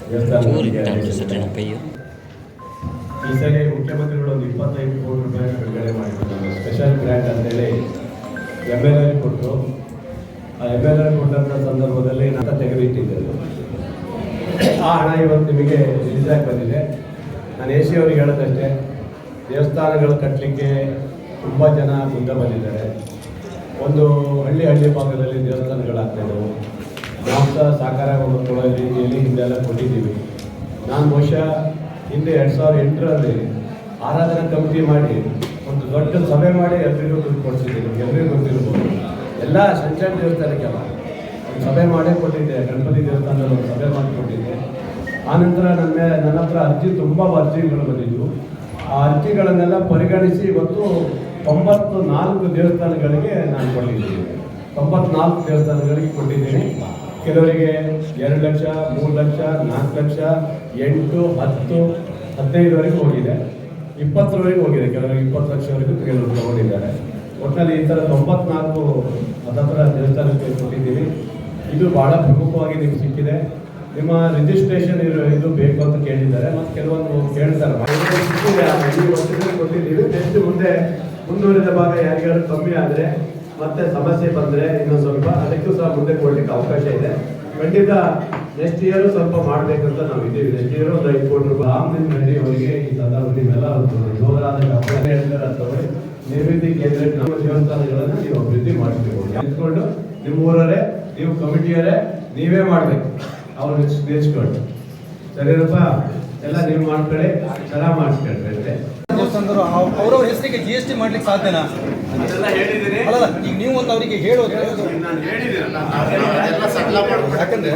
ಈ ಸರಿ ಮುಖ್ಯಮಂತ್ರಿಗಳು ಒಂದು 25 ಕೋಟಿ ರೂಪಾಯಿ ಬಿಡುಗಡೆ ಮಾಡಿದ್ರು. ಸ್ಪೆಷಲ್ ಗ್ರ್ಯಾಂಟ್ ಅಂತೇಳಿ MLA ಕೊಟ್ಟರು. ಆ MLA ಕೊಟ್ಟಂಥ ಸಂದರ್ಭದಲ್ಲಿ ನಾನು ತೆಗೆದಿಟ್ಟಿದ್ದೆ. ಆ ಹಣ ಇವತ್ತು ನಿಮಗೆ ರಿಲೀಸ್ ಆಗಿ ಬಂದಿದೆ. ನಾನು AC ಅವರಿಗೆ ಹೇಳೋದಷ್ಟೇ, ದೇವಸ್ಥಾನಗಳು ಕಟ್ಟಲಿಕ್ಕೆ ತುಂಬ ಜನ ಮುಂದೆ ಬಂದಿದ್ದಾರೆ. ಒಂದು ಹಳ್ಳಿ ಭಾಗದಲ್ಲಿ ದೇವಸ್ಥಾನಗಳಾಗ್ತಾಯಿದ್ದವು. ನಾವು ಸಹ ಸಾಕಾರ ಕೊಡೋ ರೀತಿಯಲ್ಲಿ ಹಿಂದೆಲ್ಲ ಕೊಟ್ಟಿದ್ದೀವಿ. ನಾನು ಬಹುಶಃ ಹಿಂದೆ 2008ರಲ್ಲಿ ಆರಾಧನಾ ಕಮಿಟಿ ಮಾಡಿ ಒಂದು ದೊಡ್ಡ ಸಭೆ ಮಾಡಿ ಎಲ್ರಿಗೂ ದುಡ್ಡು ಕೊಡಿಸಿದ್ದೀನಿ. ಎಲ್ರಿಗೂ ಗೊತ್ತಿರ್ಬೋದು. ಎಲ್ಲ ಸಣ್ಣ ದೇವಸ್ಥಾನಕ್ಕೆಲ್ಲ ಒಂದು ಸಭೆ ಮಾಡೇ ಕೊಟ್ಟಿದ್ದೆ. ಗಣಪತಿ ದೇವಸ್ಥಾನದಲ್ಲಿ ಒಂದು ಸಭೆ ಮಾಡಿಕೊಟ್ಟಿದ್ದೆ. ಆನಂತರ ನನ್ನ ಹತ್ರ ತುಂಬ ಅರ್ಜಿಗಳು ಬಂದಿದ್ದವು. ಆ ಅರ್ಜಿಗಳನ್ನೆಲ್ಲ ಪರಿಗಣಿಸಿ ಇವತ್ತು 94 ದೇವಸ್ಥಾನಗಳಿಗೆ ನಾನು ಕೊಟ್ಟಿದ್ದೀನಿ. 94 ದೇವಸ್ಥಾನಗಳಿಗೆ ಕೊಟ್ಟಿದ್ದೀನಿ. ಕೆಲವರಿಗೆ 2 ಲಕ್ಷ, 3 ಲಕ್ಷ, 4 ಲಕ್ಷ, 8, 10, 15ವರೆಗೂ ಹೋಗಿದೆ. 20ರವರೆಗೂ ಹೋಗಿದೆ. ಕೆಲವರಿಗೆ 20 ಲಕ್ಷವರೆಗೂ ಕೆಲವರು ತಗೊಂಡಿದ್ದಾರೆ. ಒಟ್ಟಿನಲ್ಲಿ ಈ ಥರ 94 ಹತ್ತಿರ ದೇವಸ್ಥಾನಕ್ಕೆ ಕೊಟ್ಟಿದ್ದೀವಿ. ಇದು ಭಾಳ ಪ್ರಮುಖವಾಗಿ ನಿಮ್ಗೆ ಸಿಕ್ಕಿದೆ. ನಿಮ್ಮ ರಿಜಿಸ್ಟ್ರೇಷನ್ ಇದು ಬೇಕು ಅಂತ ಕೇಳಿದ್ದಾರೆ. ಮತ್ತು ಕೆಲವೊಂದು ಕೇಳ್ತಾರೆ ಕೊಟ್ಟಿದ್ದೀವಿ. ನೆಕ್ಸ್ಟ್ ಮುಂದುವರಿದ ಭಾಗ ಯಾರಿಗಾದ್ರು ಕಮ್ಮಿ ಆದರೆ ಮತ್ತೆ ಸಮಸ್ಯೆ ಬಂದರೆ ಇನ್ನೊಂದು ಸ್ವಲ್ಪ ಅದಕ್ಕೂ ಸಹ ಮುಂದೆ ಕೊಡಲಿಕ್ಕೆ ಅವಕಾಶ ಇದೆ. ಖಂಡಿತ ನೆಕ್ಸ್ಟ್ ಇಯರ್ ಸ್ವಲ್ಪ ಮಾಡಬೇಕಂತ ನಾವು ಇದ್ದೀವಿ. ನೆಕ್ಸ್ಟ್ ಇಯರ್ ಒಂದು 5 ಕೋಟಿ ರೂಪಾಯಿ ರಾಮಲಿಂಗ ರೆಡ್ಡಿ ಅವರಿಗೆ ಈ ಸಂದರ್ಭದಲ್ಲಿ ಇವೆಲ್ಲ ಜೋರಾದ ತಗೊಳ್ಳಿ. ನಿರ್ಮಿತಿ ಕೇಂದ್ರ ನಮ್ಮ ದೇವಸ್ಥಾನಗಳನ್ನು ನೀವು ಅಭಿವೃದ್ಧಿ ಮಾಡಿಸ್ಬೇಕು. ನಿಂತ್ಕೊಂಡು ನಿಮ್ಮ ಊರವರೇ, ನೀವು ಕಮಿಟಿಯವರೇ ನೀವೇ ಮಾಡಬೇಕು. ಅವ್ರು ನಿಲ್ಸ್ಕೊಂಡು ಸರಿಯಪ್ಪ, ಎಲ್ಲ ನೀವು ಮಾಡ್ಕೊಳ್ಳಿ, ಚೆನ್ನಾಗಿ ಮಾಡಿಸ್ಕೊಳ್ರಿ ಅಷ್ಟೇ. ದೇವಸ್ಥಾನದವರು ಅವ್ರವ್ರ ಹೆಸರಿಗೆ GST ಮಾಡ್ಲಿಕ್ಕೆ ಸಾಧ್ಯನಾ? ಅಲ್ಲ, ಈಗ ನೀವು ಒಂದು ಅವರಿಗೆ ಹೇಳೋದು ನಾನು ಹೇಳಿದ್ದೀರಲ್ಲ, ಯಾಕಂದ್ರೆ